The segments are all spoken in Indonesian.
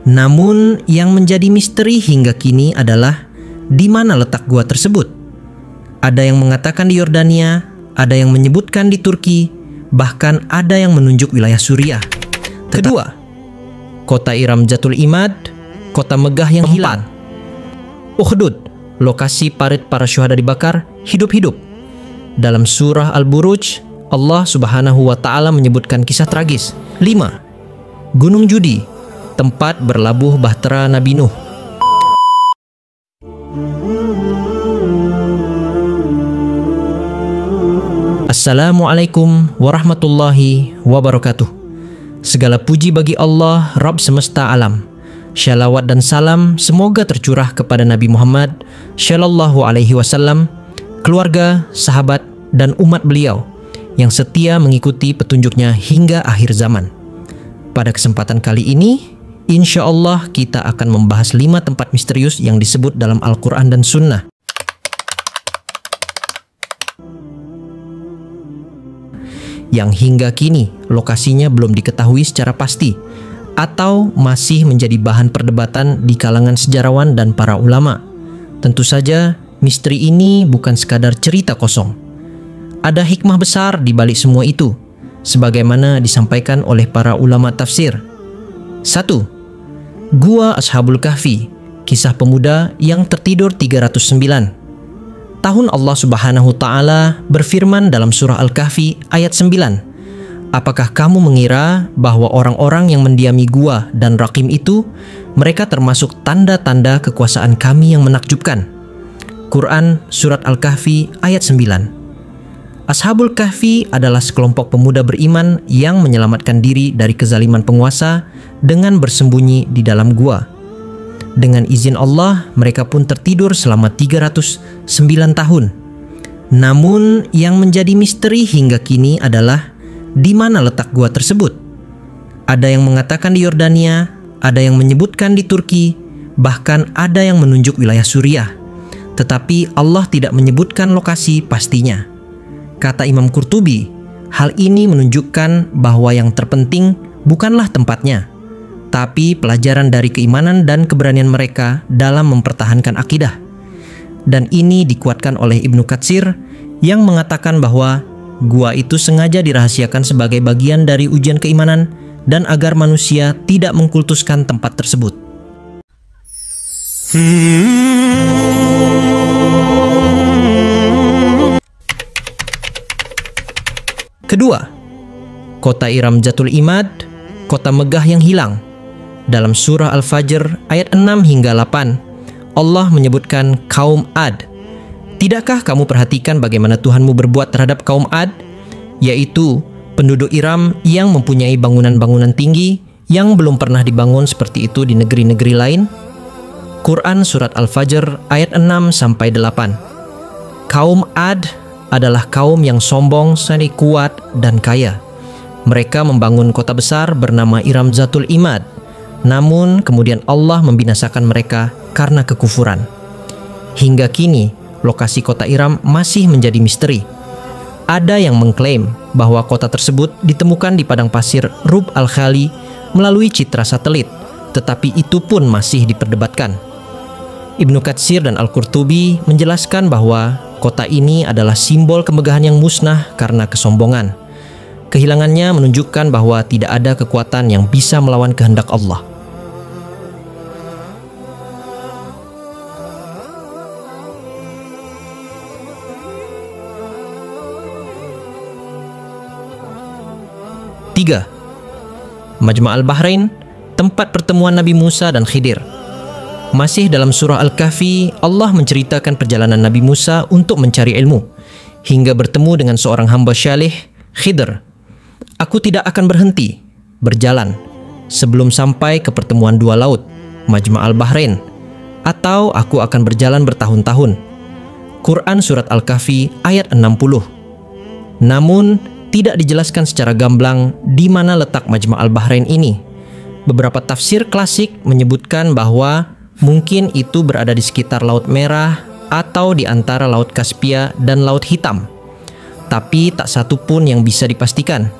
Namun yang menjadi misteri hingga kini adalah di mana letak gua tersebut. Ada yang mengatakan di Yordania, ada yang menyebutkan di Turki, bahkan ada yang menunjuk wilayah Suriah. Kedua, kota Iram Zatul Imad, kota megah yang hilang. Ukhdud, lokasi parit para syuhada dibakar hidup-hidup. Dalam surah Al-Buruj, Allah Subhanahu wa Ta'ala menyebutkan kisah tragis. 5. Gunung Judi, tempat berlabuh bahtera Nabi Nuh. Assalamualaikum warahmatullahi wabarakatuh. Segala puji bagi Allah, Rabb semesta alam. Syalawat dan salam semoga tercurah kepada Nabi Muhammad Shallallahu Alaihi Wasallam, keluarga, sahabat, dan umat beliau yang setia mengikuti petunjuknya hingga akhir zaman. Pada kesempatan kali ini, insya Allah kita akan membahas 5 tempat misterius yang disebut dalam Al-Quran dan Sunnah. Yang hingga kini lokasinya belum diketahui secara pasti atau masih menjadi bahan perdebatan di kalangan sejarawan dan para ulama. Tentu saja misteri ini bukan sekadar cerita kosong. Ada hikmah besar di balik semua itu, sebagaimana disampaikan oleh para ulama tafsir. 1. Gua Ashabul Kahfi, kisah pemuda yang tertidur 309. Tahun Allah Subhanahu Ta'ala berfirman dalam surah Al-Kahfi ayat 9. Apakah kamu mengira bahwa orang-orang yang mendiami gua dan Raqim itu, mereka termasuk tanda-tanda kekuasaan kami yang menakjubkan? Quran Surat Al-Kahfi ayat 9. Ashabul Kahfi adalah sekelompok pemuda beriman yang menyelamatkan diri dari kezaliman penguasa dengan bersembunyi di dalam gua. Dengan izin Allah, mereka pun tertidur selama 309 tahun. Namun yang menjadi misteri hingga kini adalah di mana letak gua tersebut. Ada yang mengatakan di Yordania, ada yang menyebutkan di Turki, bahkan ada yang menunjuk wilayah Suriah. Tetapi Allah tidak menyebutkan lokasi pastinya. Kata Imam Qurtubi, hal ini menunjukkan bahwa yang terpenting bukanlah tempatnya, tapi pelajaran dari keimanan dan keberanian mereka dalam mempertahankan akidah. Dan ini dikuatkan oleh Ibnu Katsir yang mengatakan bahwa gua itu sengaja dirahasiakan sebagai bagian dari ujian keimanan dan agar manusia tidak mengkultuskan tempat tersebut. Kedua, kota Iram Zatul Imad, kota megah yang hilang. Dalam surah Al-Fajr ayat 6 hingga 8, Allah menyebutkan kaum Ad. Tidakkah kamu perhatikan bagaimana Tuhanmu berbuat terhadap kaum Ad, yaitu penduduk Iram yang mempunyai bangunan-bangunan tinggi yang belum pernah dibangun seperti itu di negeri-negeri lain? Quran Surat Al-Fajr ayat 6-8. Kaum Ad adalah kaum yang sombong, seni kuat, dan kaya. Mereka membangun kota besar bernama Iram Zatul Imad. Namun kemudian Allah membinasakan mereka karena kekufuran. Hingga kini lokasi kota Iram masih menjadi misteri. Ada yang mengklaim bahwa kota tersebut ditemukan di padang pasir Rub al-Khali melalui citra satelit, tetapi itu pun masih diperdebatkan. Ibnu Katsir dan Al-Qurtubi menjelaskan bahwa kota ini adalah simbol kemegahan yang musnah karena kesombongan. Kehilangannya menunjukkan bahwa tidak ada kekuatan yang bisa melawan kehendak Allah. Tiga, Majma' al-Bahrain, tempat pertemuan Nabi Musa dan Khidir. Masih dalam surah Al-Kahfi, Allah menceritakan perjalanan Nabi Musa untuk mencari ilmu, hingga bertemu dengan seorang hamba syalih, Khidir. Aku tidak akan berhenti berjalan sebelum sampai ke pertemuan dua laut, Majma' al-Bahrain, atau aku akan berjalan bertahun-tahun. Quran Surat Al-Kahfi ayat 60. Namun, tidak dijelaskan secara gamblang di mana letak Majma' al-Bahrain ini. Beberapa tafsir klasik menyebutkan bahwa mungkin itu berada di sekitar Laut Merah atau di antara Laut Kaspia dan Laut Hitam. Tapi tak satu pun yang bisa dipastikan.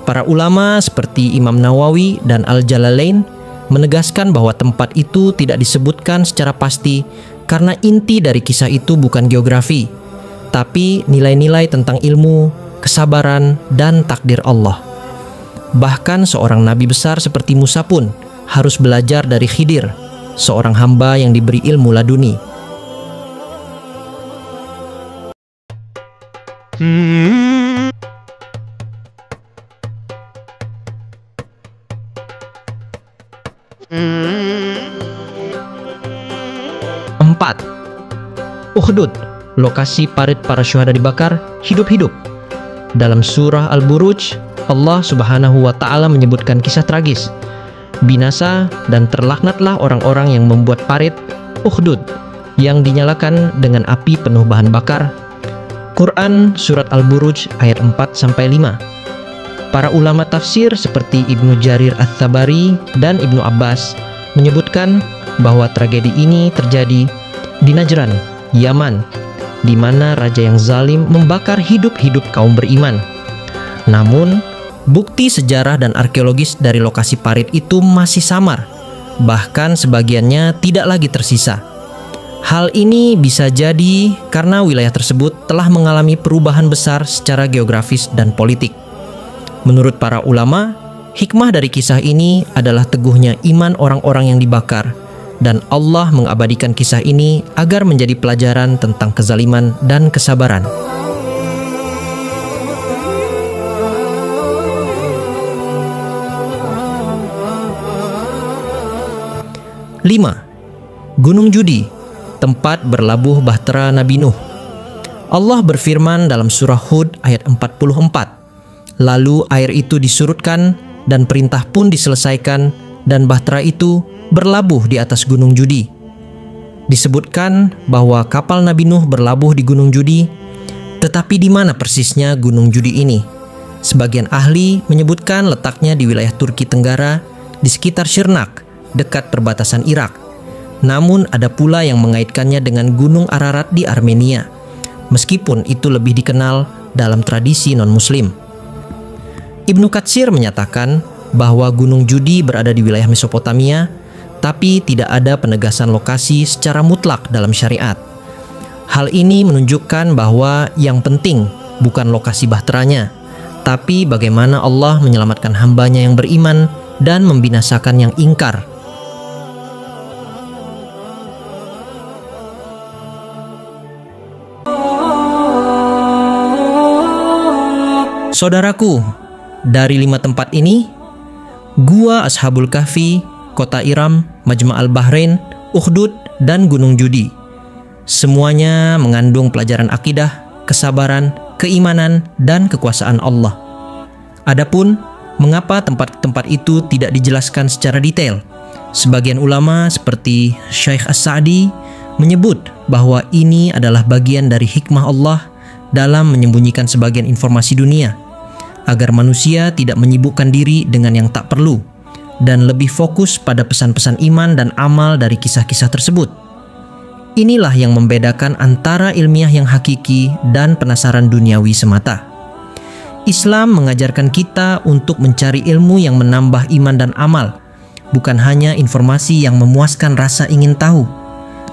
Para ulama seperti Imam Nawawi dan Al-Jalalain menegaskan bahwa tempat itu tidak disebutkan secara pasti karena inti dari kisah itu bukan geografi, tapi nilai-nilai tentang ilmu, kesabaran, dan takdir Allah. Bahkan seorang nabi besar seperti Musa pun harus belajar dari Khidir, seorang hamba yang diberi ilmu laduni. Empat, Ukhdud, lokasi parit para syuhada dibakar hidup-hidup. Dalam surah Al-Buruj, Allah Subhanahu wa Ta'ala menyebutkan kisah tragis. Binasa dan terlaknatlah orang-orang yang membuat parit Ukhdud yang dinyalakan dengan api penuh bahan bakar. Quran Surat Al-Buruj ayat 4-5. Para ulama tafsir seperti Ibnu Jarir Ats-Tsabari dan Ibnu Abbas menyebutkan bahwa tragedi ini terjadi di Najran, Yaman, di mana raja yang zalim membakar hidup-hidup kaum beriman. Namun, bukti sejarah dan arkeologis dari lokasi parit itu masih samar, bahkan sebagiannya tidak lagi tersisa. Hal ini bisa jadi karena wilayah tersebut telah mengalami perubahan besar secara geografis dan politik. Menurut para ulama, hikmah dari kisah ini adalah teguhnya iman orang-orang yang dibakar, dan Allah mengabadikan kisah ini agar menjadi pelajaran tentang kezaliman dan kesabaran. Lima, Gunung Judi, tempat berlabuh bahtera Nabi Nuh. Allah berfirman dalam surah Hud ayat 44, lalu air itu disurutkan dan perintah pun diselesaikan dan bahtera itu berlabuh di atas Gunung Judi. Disebutkan bahwa kapal Nabi Nuh berlabuh di Gunung Judi, tetapi di mana persisnya Gunung Judi ini? Sebagian ahli menyebutkan letaknya di wilayah Turki Tenggara di sekitar Shirnak, dekat perbatasan Irak. Namun ada pula yang mengaitkannya dengan Gunung Ararat di Armenia, meskipun itu lebih dikenal dalam tradisi non-muslim. Ibnu Katsir menyatakan bahwa Gunung Judi berada di wilayah Mesopotamia, tapi tidak ada penegasan lokasi secara mutlak dalam syariat. Hal ini menunjukkan bahwa yang penting bukan lokasi bahteranya, tapi bagaimana Allah menyelamatkan hambanya yang beriman dan membinasakan yang ingkar. Saudaraku, dari 5 tempat ini, Gua Ashabul Kahfi, Kota Iram, Majma' al-Bahrain, Ukhdud, dan Gunung Judi, semuanya mengandung pelajaran akidah, kesabaran, keimanan, dan kekuasaan Allah. Adapun mengapa tempat-tempat itu tidak dijelaskan secara detail, sebagian ulama seperti Syekh As-Sa'di menyebut bahwa ini adalah bagian dari hikmah Allah dalam menyembunyikan sebagian informasi dunia, agar manusia tidak menyibukkan diri dengan yang tak perlu dan lebih fokus pada pesan-pesan iman dan amal dari kisah-kisah tersebut. Inilah yang membedakan antara ilmiah yang hakiki dan penasaran duniawi semata. Islam mengajarkan kita untuk mencari ilmu yang menambah iman dan amal, bukan hanya informasi yang memuaskan rasa ingin tahu.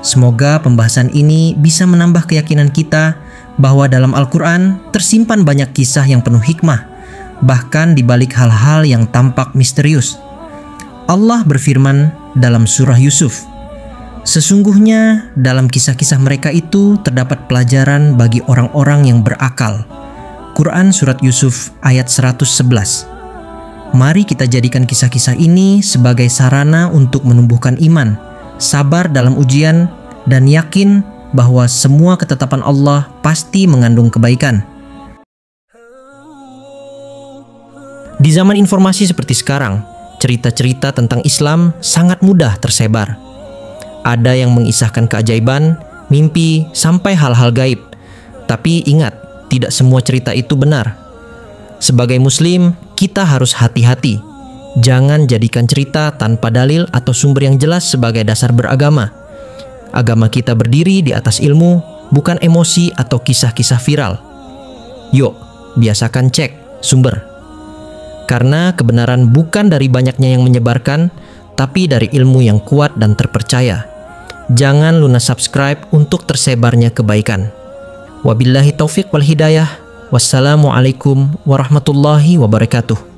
Semoga pembahasan ini bisa menambah keyakinan kita bahwa dalam Al-Quran tersimpan banyak kisah yang penuh hikmah, bahkan di balik hal-hal yang tampak misterius. Allah berfirman dalam surah Yusuf, sesungguhnya dalam kisah-kisah mereka itu terdapat pelajaran bagi orang-orang yang berakal. Quran Surat Yusuf ayat 111. Mari kita jadikan kisah-kisah ini sebagai sarana untuk menumbuhkan iman, sabar dalam ujian, dan yakin bahwa semua ketetapan Allah pasti mengandung kebaikan. Di zaman informasi seperti sekarang, cerita-cerita tentang Islam sangat mudah tersebar. Ada yang mengisahkan keajaiban, mimpi, sampai hal-hal gaib. Tapi ingat, tidak semua cerita itu benar. Sebagai Muslim, kita harus hati-hati. Jangan jadikan cerita tanpa dalil atau sumber yang jelas sebagai dasar beragama. Agama kita berdiri di atas ilmu, bukan emosi atau kisah-kisah viral. Yuk, biasakan cek sumber. Karena kebenaran bukan dari banyaknya yang menyebarkan, tapi dari ilmu yang kuat dan terpercaya. Jangan lunas subscribe untuk tersebarnya kebaikan. Wabillahi taufiq wal hidayah. Wassalamualaikum warahmatullahi wabarakatuh.